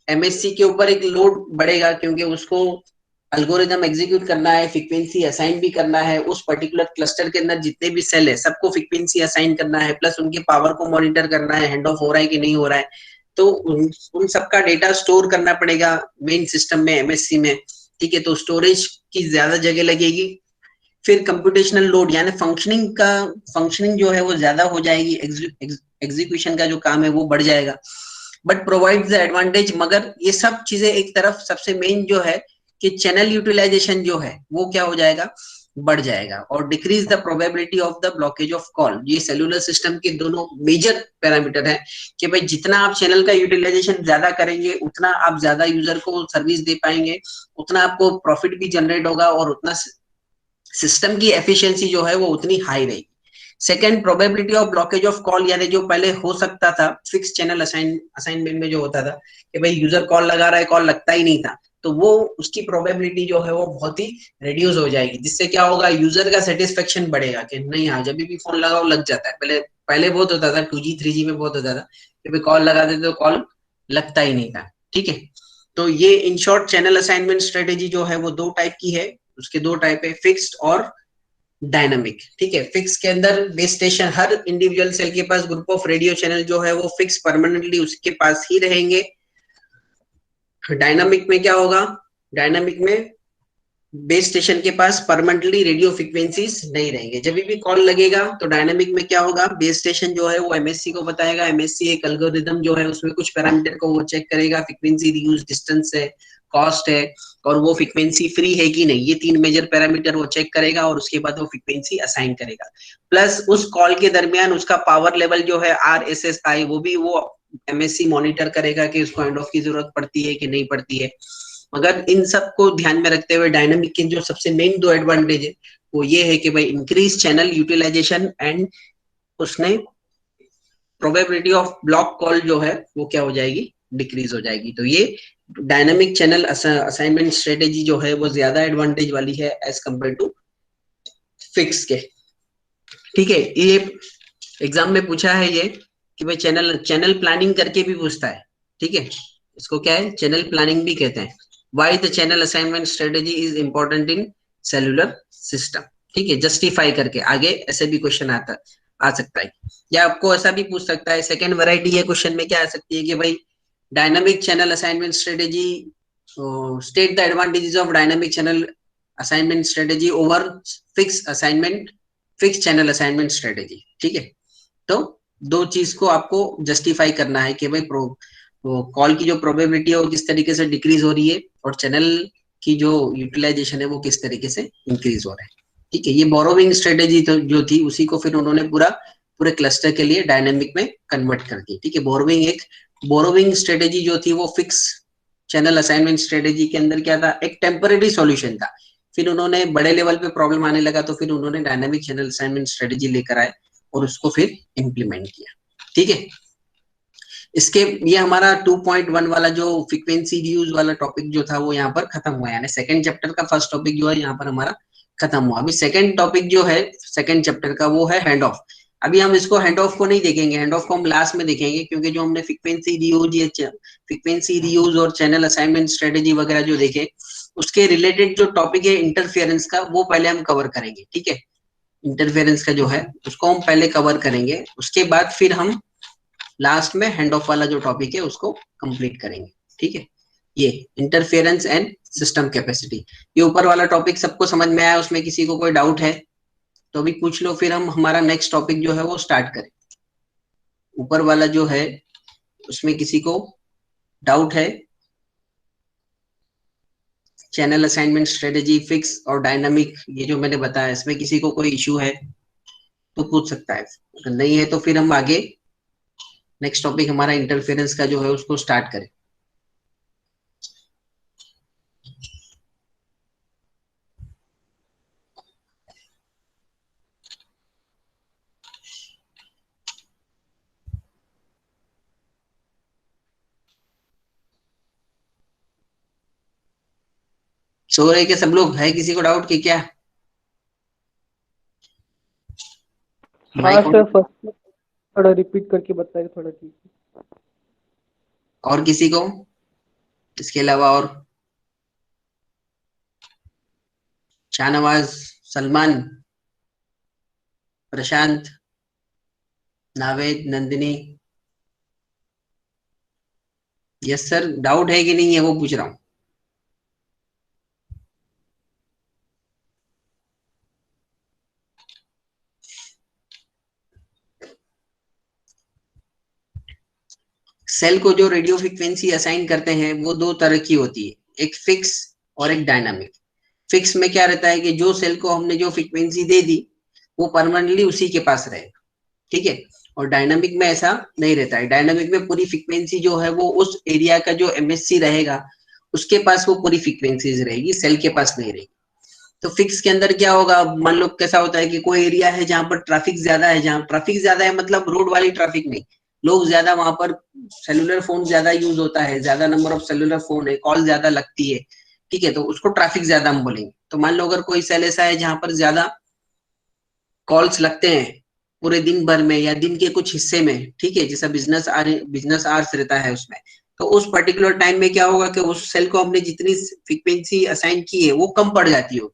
एमएससी के ऊपर एक लोड बढ़ेगा, क्योंकि उसको एल्गोरिथम एग्जीक्यूट करना है, फ्रीक्वेंसी असाइन भी करना है, उस पर्टिकुलर क्लस्टर के अंदर जितने भी सेल है सबको फ्रीक्वेंसी असाइन करना है, प्लस उनके पावर को मॉनिटर करना है, हैंड ऑफ हो रहा है कि नहीं हो रहा है, तो उन सबका डेटा स्टोर करना पड़ेगा मेन सिस्टम में, एमएससी में, ठीक है। तो स्टोरेज की ज्यादा जगह लगेगी, फिर कंप्यूटेशनल लोड यानी फंक्शनिंग जो है वो ज्यादा हो जाएगी, एग्जीक्यूशन का जो काम है वो बढ़ जाएगा। बट प्रोवाइड द एडवांटेज, मगर ये सब चीजें एक तरफ, सबसे मेन जो है कि चैनल यूटिलाइजेशन जो है वो क्या हो जाएगा, बढ़ जाएगा, और decrease the probability of the blockage of call. ये सेलुलर सिस्टम के दोनों मेजर पैरामीटर है कि भाई जितना आप चैनल का यूटिलाइजेशन ज्यादा करेंगे उतना आप ज्यादा यूजर को सर्विस दे पाएंगे, उतना आपको प्रॉफिट भी जनरेट होगा, और उतना सिस्टम की एफिशिएंसी जो है वो उतनी हाई रहेगी। Second, probability of blockage of call, यानी जो पहले हो सकता था फिक्स चैनल असाइनमेंट में जो होता था कि भाई यूजर कॉल लगा रहा है, कॉल लगता ही नहीं था, तो वो उसकी प्रोबेबिलिटी जो है वो बहुत ही रिड्यूस हो जाएगी, जिससे क्या होगा, यूजर का सेटिस्फेक्शन बढ़ेगा कि नहीं, हाँ जब भी फोन लगाओ लग जाता है। पहले पहले बहुत होता था, 2G 3G में बहुत होता था कि भाई कॉल लगा देते तो कॉल लगता ही नहीं था, ठीक है। तो ये in short channel assignment strategy जो है वो दो टाइप की है, उसके दो टाइप है, फिक्स्ड और डायनामिक, ठीक है। फिक्स के अंदर बेस स्टेशन, हर इंडिविजुअल सेल के पास ग्रुप ऑफ रेडियो चैनल जो है वो फिक्स परमानेंटली उसके पास ही रहेंगे। डायनामिक में क्या होगा, डायनामिक में बेस स्टेशन के पास परमानेंटली रेडियो फ्रीक्वेंसीज नहीं रहेंगे, जब भी कॉल लगेगा तो डायनामिक में क्या होगा, बेस स्टेशन जो है वो एमएससी को बताएगा, एमएससी एक एल्गोरिथम जो है उसमें कुछ पैरामीटर को वो चेक करेगा, फ्रीक्वेंसी रीयूज डिस्टेंस है, कॉस्ट है, और वो फ्रीक्वेंसी फ्री है कि नहीं, ये तीन मेजर पैरामीटर वो चेक करेगा, और उसके बाद वो फ्रीक्वेंसी असाइन करेगा। प्लस उस कॉल के दरमियान उसका पावर लेवल जो है RSSI, वो भी वो एमएससी मॉनिटर करेगा कि उसको हैंड ऑफ की जरूरत पड़ती है कि नहीं पड़ती है। मगर इन सब को ध्यान में रखते हुए डायनामिक के जो सबसे मेन दो एडवांटेज है वो ये है कि भाई इंक्रीज चैनल यूटिलाइजेशन एंड उसने प्रोबेबिलिटी ऑफ ब्लॉक कॉल जो है वो क्या हो जाएगी, डिक्रीज हो जाएगी। तो ये डायनामिक चैनल असाइनमेंट स्ट्रेटेजी जो है वो ज्यादा एडवांटेज वाली है एज कम्पेयर टू फिक्स के, ठीक है। ये एग्जाम में पूछा है ये कि भाई चैनल चैनल प्लानिंग करके भी पूछता है, ठीक है, इसको क्या है, चैनल प्लानिंग भी कहते हैं। Why the channel assignment strategy is important in cellular system, ठीक है, जस्टिफाई करके आगे ऐसे भी क्वेश्चन आ सकता है, या आपको ऐसा भी पूछ सकता है। सेकेंड वैरायटी है क्वेश्चन में क्या आ सकती है कि भाई dynamic channel assignment strategy, state the advantages of dynamic channel assignment strategy over fix channel assignment strategy, ठीक है। तो दो चीज को आपको जस्टिफाई करना है कि भाई कॉल की जो प्रोबेबिलिटी है वो किस तरीके से डिक्रीज हो रही है, और चैनल की जो यूटिलाइजेशन है वो किस तरीके से इंक्रीज हो रहा है, ठीक है। ये बोरोविंग स्ट्रेटेजी तो जो थी उसी को फिर उन्होंने पूरे क्लस्टर के लिए डायनेमिक में कन्वर्ट कर दी, ठीक है। बोरोविंग स्ट्रेटेजी जो थी वो फिक्स चैनल असाइनमेंट स्ट्रेटेजी के अंदर क्या था, एक टेम्पररी सॉल्यूशन था, फिर उन्होंने बड़े लेवल पे प्रॉब्लम आने लगा तो फिर उन्होंने डायनेमिक चैनल असाइनमेंट स्ट्रेटेजी लेकर आए और उसको फिर इम्प्लीमेंट किया, ठीक है। इसके ये हमारा 2.1 वाला जो फ्रीक्वेंसी रियूज वाला टॉपिक जो था वो यहाँ पर खत्म हुआ, यानी सेकंड चैप्टर का फर्स्ट टॉपिक जो है यहाँ पर हमारा खत्म हुआ। अभी सेकंड टॉपिक जो है सेकंड चैप्टर का वो है हैंड ऑफ। अभी हम इसको हैंड ऑफ को नहीं देखेंगे, हैंड ऑफ को हम लास्ट में देखेंगे, क्योंकि जो हमने फ्रीक्वेंसी रियूज और चैनल असाइनमेंट स्ट्रेटेजी वगैरह जो देखे, उसके रिलेटेड जो टॉपिक है इंटरफेरेंस का, वो पहले हम कवर करेंगे। ठीक है, इंटरफेरेंस का जो है उसको हम पहले कवर करेंगे, उसके बाद फिर हम लास्ट में हैंड ऑफ वाला जो टॉपिक है उसको कंप्लीट करेंगे। ठीक है, ये इंटरफेरेंस एंड सिस्टम कैपेसिटी, ये ऊपर वाला टॉपिक सबको समझ में आया? उसमें किसी को कोई डाउट है तो अभी पूछ लो, फिर हम हमारा नेक्स्ट टॉपिक जो है वो स्टार्ट करें। ऊपर वाला जो है उसमें किसी को डाउट है? चैनल असाइनमेंट स्ट्रेटेजी, फिक्स और डायनामिक, ये जो मैंने बताया, इसमें किसी को कोई इश्यू है तो पूछ सकता है, अगर नहीं है तो फिर हम आगे नेक्स्ट टॉपिक हमारा इंटरफेरेंस का जो है उसको स्टार्ट करें। सो रहे के सब लोग? है किसी को डाउट कि क्या? हाँ सर, फर्स्ट थोड़ा रिपीट करके बताइए थोड़ा, ठीक है। और किसी को इसके अलावा? और Shahnawaz, Salman, Prashant, Naved, Nandini? Yes sir, doubt है कि नहीं है वो पूछ रहा हूँ। सेल को जो रेडियो फ्रीक्वेंसी असाइन करते हैं वो दो तरह की होती है, एक फिक्स और एक डायनामिक। फिक्स में क्या रहता है कि जो सेल को हमने जो फ्रीक्वेंसी दे दी वो परमानेंटली उसी के पास रहेगा। ठीक है, और डायनामिक में ऐसा नहीं रहता है। डायनामिक में पूरी फ्रीक्वेंसी जो है वो उस एरिया का जो एमएससी रहेगा उसके पास वो पूरी फ्रीक्वेंसीज रहेगी, सेल के पास नहीं रहेगी। तो फिक्स के अंदर क्या होगा, मान लो कैसा होता है कि कोई एरिया है जहां पर ट्रैफिक ज्यादा है, जहां ट्रैफिक ज्यादा है मतलब रोड वाली ट्रैफिक नहीं, लोग ज्यादा, वहां पर सेलुलर फोन ज्यादा यूज होता है, ज्यादा नंबर ऑफ सेलुलर फोन है, कॉल ज्यादा लगती है। ठीक है, तो उसको ट्रैफिक ज्यादा हम बोलेंगे। तो मान लो अगर कोई सेल ऐसा है जहां पर ज्यादा कॉल्स लगते हैं पूरे दिन भर में या दिन के कुछ हिस्से में, ठीक है, जैसा बिजनेस आवर्स रहता है उसमें, तो उस पर्टिकुलर टाइम में क्या होगा कि उस सेल को हमने जितनी फ्रीक्वेंसी असाइन की है वो कम पड़ जाती हो।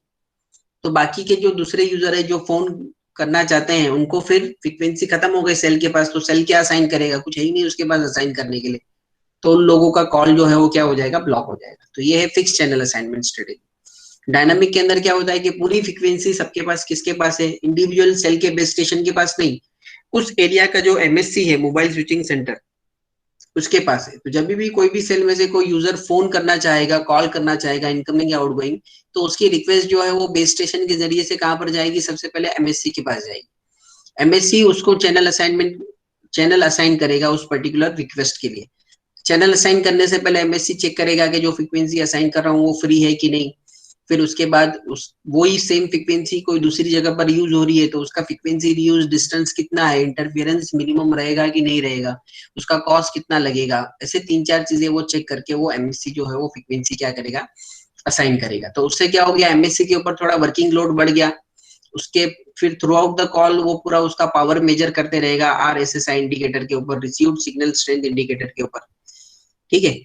तो बाकी के जो दूसरे यूजर है जो फोन करना चाहते हैं उनको फिर फ्रीक्वेंसी खत्म हो गई सेल के पास, तो सेल क्या असाइन करेगा, कुछ है ही नहीं उसके पास असाइन करने के लिए, तो उन लोगों का कॉल जो है वो क्या हो जाएगा, ब्लॉक हो जाएगा। तो ये है fix channel assignment strategy. Dynamic के अंदर क्या होता है कि पूरी फ्रीक्वेंसी सबके पास, किसके पास है, इंडिविजुअल सेल के बेस स्टेशन के पास नहीं, उस एरिया का जो एमएससी है, मोबाइल स्विचिंग सेंटर, उसके पास है। तो जब भी कोई भी सेल में से कोई यूजर फोन करना चाहेगा, कॉल करना चाहेगा, इनकमिंग या आउटगोइंग, तो उसकी रिक्वेस्ट जो है वो बेस स्टेशन के जरिए से कहां पर जाएगी, सबसे पहले एमएससी के पास जाएगी। एमएससी उसको चैनल असाइन करेगा उस पर्टिकुलर रिक्वेस्ट के लिए। चैनल असाइन करने से पहले एमएससी चेक करेगा कि जो फ्रीक्वेंसी असाइन कर रहा हूँ वो फ्री है कि नहीं। फिर उसके बाद उस वही सेम फ्रीक्वेंसी कोई दूसरी जगह पर यूज हो रही है तो उसका फ्रीक्वेंसी रीयूज डिस्टेंस कितना है, इंटरफेरेंस मिनिमम रहेगा कि नहीं रहेगा, उसका कॉस्ट कितना लगेगा, ऐसे तीन चार चीजें वो चेक करके वो एमएससी जो है वो फ्रीक्वेंसी क्या करेगा, असाइन करेगा। तो उससे क्या हो गया, एमएससी के ऊपर थोड़ा वर्किंग लोड बढ़ गया। उसके फिर थ्रू आउट द कॉल वो पूरा उसका पावर मेजर करते रहेगा आरएसएसआई इंडिकेटर के ऊपर, रिसीव्ड सिग्नल स्ट्रेंथ इंडिकेटर के ऊपर। ठीक है,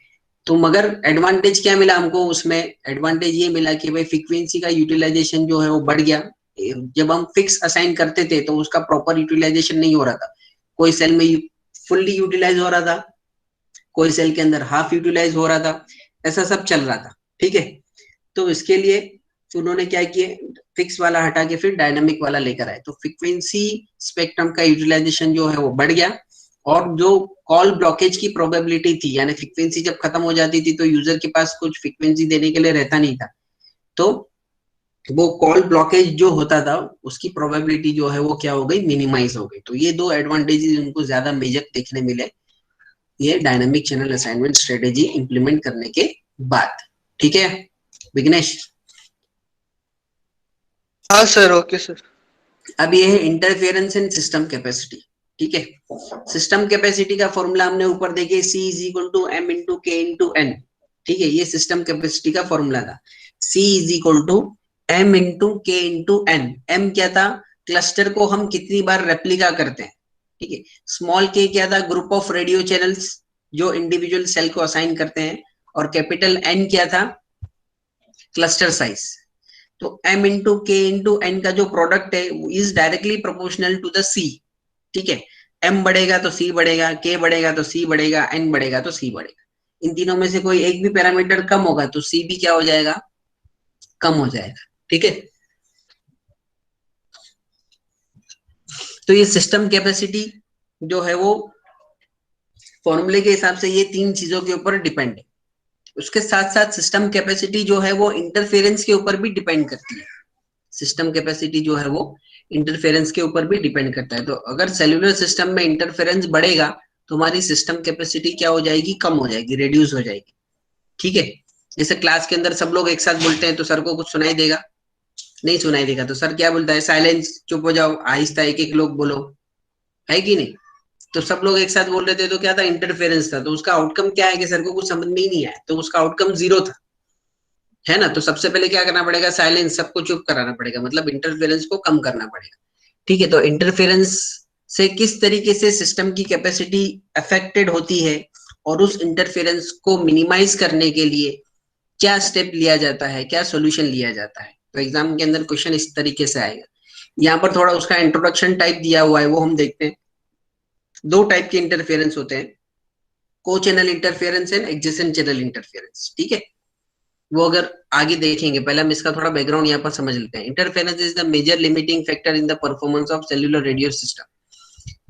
तो मगर एडवांटेज क्या मिला हमको उसमें, एडवांटेज ये मिला कि भाई फ्रीक्वेंसी का यूटिलाइजेशन जो है वो बढ़ गया। जब हम फिक्स असाइन करते थे तो उसका प्रॉपर यूटिलाइजेशन नहीं हो रहा था, कोई सेल में फुल्ली यूटिलाइज हो रहा था, कोई सेल के अंदर हाफ यूटिलाइज हो रहा था, ऐसा सब चल रहा था। ठीक है, तो इसके लिए उन्होंने क्या किया, फिक्स वाला हटा के फिर डायनामिक वाला लेकर आए, तो फ्रीक्वेंसी स्पेक्ट्रम का यूटिलाइजेशन जो है वो बढ़ गया। और जो कॉल ब्लॉकेज की प्रोबेबिलिटी थी, यानी फ्रीक्वेंसी जब खत्म हो जाती थी तो यूजर के पास कुछ फ्रीक्वेंसी देने के लिए रहता नहीं था, तो वो कॉल ब्लॉकेज जो होता था उसकी प्रोबेबिलिटी जो है वो क्या हो गई, मिनिमाइज हो गई। तो ये दो एडवांटेजेस उनको ज्यादा मेजर देखने मिले ये dynamic channel assignment strategy implement करने के बाद। ठीक है विघ्नेश? हाँ सर, ओके सर। अब ये है इंटरफेरेंस एंड सिस्टम कैपेसिटी। ठीक है। सिस्टम कैपेसिटी का फॉर्मूला हमने ऊपर देखे, C is equal to M into K into N. ठीक है, ये सिस्टम कैपेसिटी का फॉर्मूला था। C is equal to M into K into N. M क्या था, क्लस्टर को हम कितनी बार रेप्लिका करते हैं। ठीक है, स्मॉल के क्या था, ग्रुप ऑफ रेडियो चैनल्स जो इंडिविजुअल सेल को असाइन करते हैं, और कैपिटल एन क्या था, क्लस्टर साइज। तो M into K into N का जो प्रोडक्ट है is directly proportional to the C। ठीक है, M बढ़ेगा तो C बढ़ेगा, K बढ़ेगा तो C बढ़ेगा, N बढ़ेगा तो C बढ़ेगा। इन तीनों में से कोई एक भी पैरामीटर कम होगा तो C भी क्या हो जाएगा, कम हो जाएगा। ठीक है, तो ये सिस्टम कैपेसिटी जो है वो फॉर्मूले के हिसाब से ये तीन चीजों के ऊपर डिपेंड है। उसके साथ साथ सिस्टम कैपेसिटी जो है वो इंटरफेरेंस के ऊपर भी डिपेंड करती है। सिस्टम कैपेसिटी जो है वो इंटरफेरेंस के ऊपर भी डिपेंड करता है। तो अगर सेलुलर सिस्टम में इंटरफेरेंस बढ़ेगा तो हमारी सिस्टम कैपेसिटी क्या हो जाएगी, कम हो जाएगी, रिड्यूस हो जाएगी। ठीक है, जैसे क्लास के अंदर सब लोग एक साथ बोलते हैं तो सर को कुछ सुनाई देगा, नहीं सुनाई देगा, तो सर क्या बोलता है, साइलेंस, चुप हो जाओ, आहिस्ता एक एक लोग बोलो, है कि नहीं। तो सब लोग एक साथ बोल रहे थे तो क्या था, इंटरफेरेंस था, तो उसका आउटकम क्या है कि सर को कुछ समझ में ही नहीं आया, तो उसका आउटकम 0 था, है ना। तो सबसे पहले क्या करना पड़ेगा, साइलेंस, सबको चुप कराना पड़ेगा, मतलब इंटरफेरेंस को कम करना पड़ेगा। ठीक है, तो इंटरफेरेंस से किस तरीके से सिस्टम की कैपेसिटी अफेक्टेड होती है और उस इंटरफेरेंस को मिनिमाइज करने के लिए क्या स्टेप लिया जाता है, क्या सॉल्यूशन लिया जाता है। तो एग्जाम के अंदर क्वेश्चन इस तरीके से आएगा। यहाँ पर थोड़ा उसका इंट्रोडक्शन टाइप दिया हुआ है, वो हम देखते हैं। दो टाइप के इंटरफेरेंस होते हैं, को channel interference and adjacent channel interference. ठीक है, वो अगर आगे देखेंगे, पहले हम इसका थोड़ा बैकग्राउंड यहाँ पर समझ लेते हैं। Interference is the major limiting factor in the performance of cellular radio system.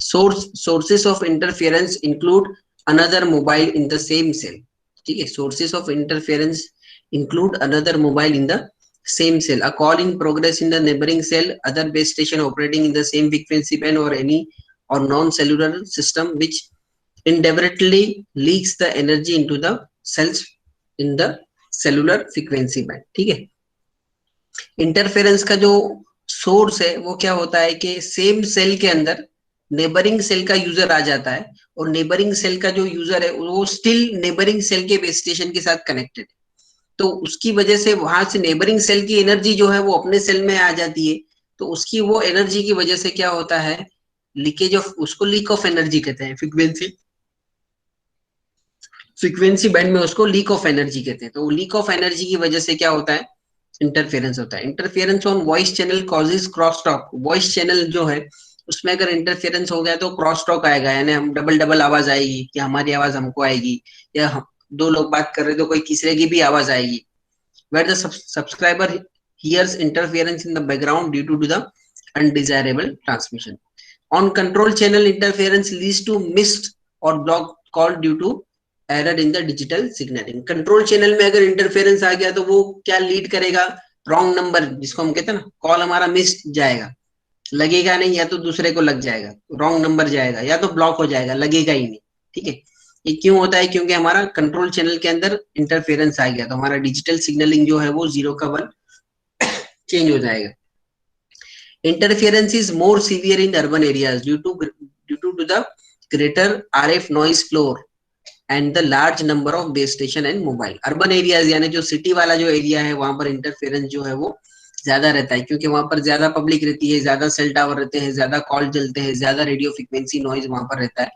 Sources of interference include another mobile in the same cell. ठीक है, sources of interference include another mobile in the same cell, a call in progress in the neighboring cell, other base station operating in the same frequency band, or any or non-cellular system which indifferently leaks the energy into the cells in the cellular frequency band। ठीक है, इंटरफेरेंस का जो सोर्स है वो क्या होता है कि सेम सेल के अंदर नेबरिंग सेल का यूजर आ जाता है, और नेबरिंग सेल का जो यूजर है वो स्टिल नेबरिंग सेल के बेस स्टेशन के साथ कनेक्टेड है। तो उसकी वजह से वहां से नेबरिंग सेल की एनर्जी जो है वो अपने सेल में आ जाती है। तो उसकी वो एनर्जी की वजह से क्या होता है, लीकेज ऑफ, उसको लीक ऑफ एनर्जी कहते हैं, फ्रीक्वेंसी बैंड में उसको लीक ऑफ एनर्जी कहते हैं। तो लीक ऑफ एनर्जी की वजह से क्या होता है, इंटरफेरेंस होता है। Interference on voice channel causes cross talk. Voice channel जो है उसमें अगर इंटरफेरेंस हो गया तो क्रॉस टॉक आएगा, यानी हम डबल डबल आवाज आएगी, कि हमारी आवाज हमको आएगी, या दो लोग बात कर रहे तो कोई तीसरे की भी आवाज आएगी। where the subscriber hears interference in the background due to the undesirable transmission. On control channel, interference leads to missed or blocked call due to error in the digital signaling. Control channel में अगर interference आ गया तो वो क्या lead करेगा, wrong number, जिसको हम कहते हैं ना, कॉल हमारा मिस जाएगा, लगेगा नहीं, या तो दूसरे को लग जाएगा, रॉन्ग नंबर जाएगा, या तो ब्लॉक हो जाएगा, लगेगा ही नहीं। ठीक है, ये क्यों होता है, क्योंकि हमारा कंट्रोल चैनल के अंदर इंटरफेरेंस आ गया, तो हमारा डिजिटल सिग्नलिंग जो है वो 0 का 1 चेंज हो जाएगा। Interference is more severe in urban areas due to the greater RF noise floor and the large number of base station and mobile. Urban areas यानी जो सिटी वाला जो एरिया है वहां पर इंटरफेरेंस जो है वो ज्यादा रहता है, क्योंकि वहां पर ज्यादा पब्लिक रहती है, ज्यादा सेल टावर रहते हैं, ज्यादा कॉल चलते हैं, ज्यादा रेडियो फ्रीक्वेंसी नॉइज वहां पर रहता है,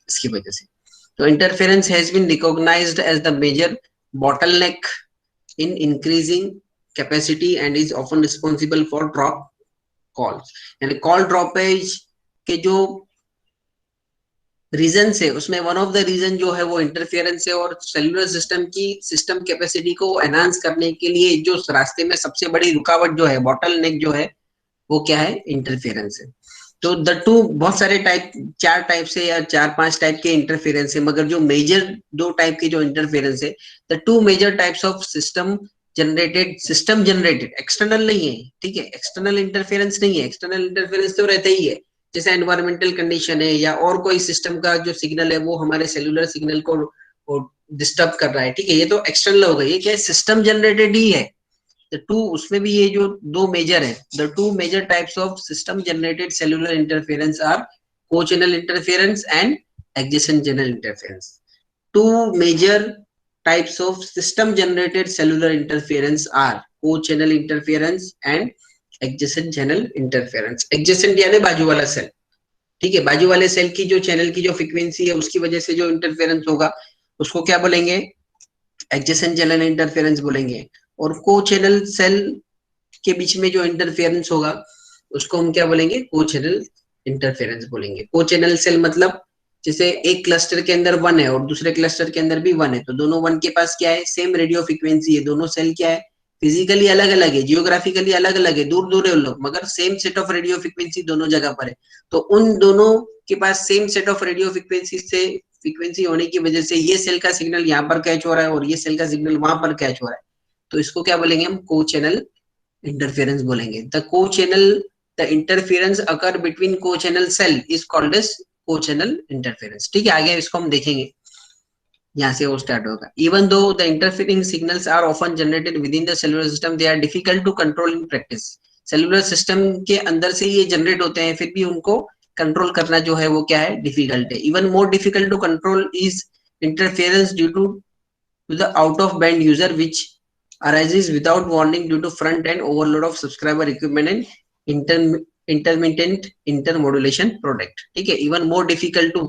इसकी वजह से। So interference has been recognized as the major bottleneck in increasing capacity and is often responsible for drop calls। यानी कॉल ड्रॉपेज के जो रीजन है उसमें वन ऑफ द रीजन जो है वो इंटरफेरेंस है, और सेलुलर सिस्टम की सिस्टम कैपेसिटी को एनहांस करने के लिए जो रास्ते में सबसे बड़ी रुकावट जो है, बॉटल नेक जो है, वो क्या है, इंटरफेरेंस है। तो द टू, बहुत सारे टाइप, 4 टाइप से या 4-5 टाइप के इंटरफेरेंस है, मगर जो मेजर 2 टाइप के जो इंटरफेरेंस है, the 2 major types of system generated external नहीं है। ठीक है, एक्सटर्नल इंटरफेरेंस नहीं है, एक्सटर्नल इंटरफेरेंस तो रहता ही है, जैसे एनवायरमेंटल कंडीशन है या और कोई सिस्टम का जो सिग्नल है वो हमारे सेलुलर सिग्नल को डिस्टर्ब कर रहा है। ठीक है, ये तो एक्सटर्नल हो गई, ये क्या है, सिस्टम जनरेटेड ही है। The two, उसमें भी ये जो 2 मेजर है, the 2 major types of system generated cellular interference are co-channel interference and adjacent channel interference. Two major types of system generated cellular interference are co-channel interference and adjacent channel interference. adjacent यानी बाजू वाला सेल, ठीक है, बाजू वाले सेल की जो चैनल की जो फ्रीक्वेंसी है उसकी वजह से जो इंटरफेरेंस होगा उसको क्या बोलेंगे, एडजेसेंट चैनल इंटरफेरेंस बोलेंगे। और को चैनल सेल के बीच में जो इंटरफेरेंस होगा उसको हम क्या बोलेंगे, को चैनल इंटरफेरेंस बोलेंगे। को चैनल सेल मतलब जैसे एक क्लस्टर के अंदर 1 है और दूसरे क्लस्टर के अंदर भी 1 है, तो दोनों 1 के पास क्या है, सेम रेडियो फ्रीक्वेंसी है, दोनों सेल क्या है, फिजिकली अलग अलग है, जियोग्राफिकली अलग अलग है, दूर दूर है लोग, मगर same set of radio frequency दोनों जगह पर है। तो उन दोनों के पास same set of radio frequency से फ्रीक्वेंसी होने की वजह से ये सेल का सिग्नल यहाँ पर कैच हो रहा है और ये सेल का सिग्नल वहां पर कैच हो रहा है, तो इसको क्या बोलेंगे हम, को चैनल इंटरफेरेंस बोलेंगे। The co channel, the interference occur between co channel cell is called as co channel interference. ठीक है, आगे इसको हम देखेंगे, यहाँ से वो स्टार्ट होगा। Even though the interfering signals are often generated within the cellular system, they are difficult to control in practice. Cellular system के अंदर से ये जनरेट होते हैं, फिर भी उनको कंट्रोल करना जो है वो क्या है, डिफिकल्ट है। Even more difficult to control is interference due to the out of band user which arises without warning due to front end overload of subscriber equipment and intermittent intermodulation product। ठीक है, इवन मोर डिफिकल्ट टू,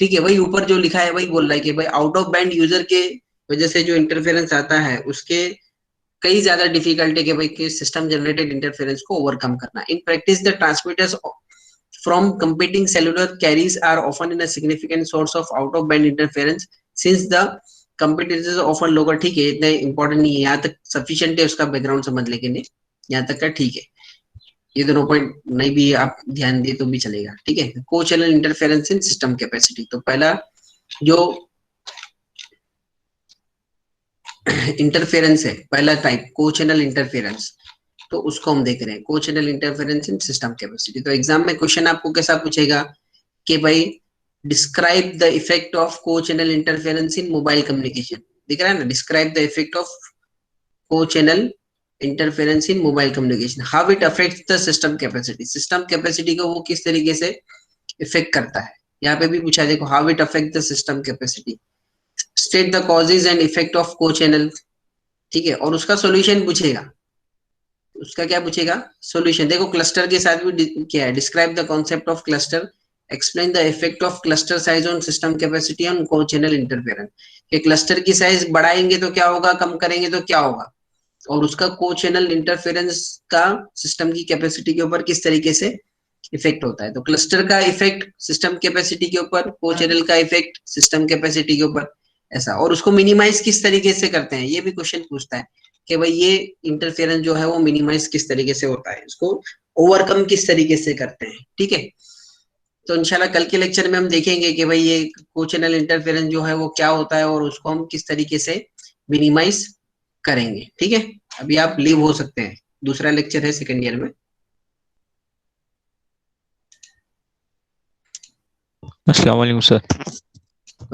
ठीक है, वही ऊपर जो लिखा है वही बोल रहा है कि भाई आउट ऑफ बैंड यूजर के वजह से जो इंटरफेरेंस आता है उसके कई ज्यादा डिफिकल्ट है कि भाई कि सिस्टम जनरेटेड इंटरफेरेंस को ओवरकम करना। In practice the transmitters from competing cellular carriers are often in a significant source of out of band interference since the competitors often lower। ठीक है, इतना इंपॉर्टेंट नहीं है, यहाँ तक सफिशिएंट है उसका बैकग्राउंड समझ लेकिन यहाँ तक का ठीक है, ये दोनों पॉइंट नहीं भी आप ध्यान दिए तो भी चलेगा। ठीक है, को चैनल इंटरफेरेंस इन सिस्टम कैपेसिटी, तो पहला जो इंटरफेरेंस है, पहला टाइप को चैनल इंटरफेरेंस, तो उसको हम देख रहे हैं, को चैनल इंटरफेरेंस इन सिस्टम कैपेसिटी। तो एग्जाम में क्वेश्चन आपको कैसा पूछेगा कि भाई डिस्क्राइब द इफेक्ट ऑफ को चैनल इंटरफेरेंस इन मोबाइल कम्युनिकेशन, दिख रहा है ना, डिस्क्राइब द इफेक्ट ऑफ को channel interference in mobile communication, how it affects the system capacity, system capacity को वो किस तरीके से इफेक्ट करता है। यहाँ पे भी पूछा, देखो, how it affect the system capacity, state the causes and effect of को चैनल। ठीक है, और उसका सॉल्यूशन पूछेगा, उसका क्या पूछेगा, सॉल्यूशन। देखो क्लस्टर के साथ भी क्या है, describe the concept of cluster, explain the effect of cluster size on system capacity on को चैनल इंटरफेरेंस। कि क्लस्टर की साइज बढ़ाएंगे तो क्या होगा, कम करेंगे तो क्या होगा, और उसका को चैनल इंटरफेरेंस का सिस्टम की कैपेसिटी के ऊपर किस तरीके से इफेक्ट होता है। तो क्लस्टर का इफेक्ट सिस्टम कैपेसिटी के ऊपर, को चैनल का इफेक्ट सिस्टम कैपेसिटी के ऊपर, ऐसा। और उसको मिनिमाइज किस तरीके से करते हैं, ये भी क्वेश्चन पूछता है कि भाई ये इंटरफेरेंस जो है वो मिनिमाइज किस तरीके से होता है, इसको ओवरकम किस तरीके से करते हैं। ठीक है, तो इंशाल्लाह कल के लेक्चर में हम देखेंगे कि भाई ये को चैनल इंटरफेरेंस जो है वो क्या होता है और उसको हम किस तरीके से मिनिमाइज करेंगे। ठीक है, अभी आप लीव हो सकते हैं, दूसरा लेक्चर है सेकेंड ईयर में। अस्सलाम वालेकुम सर।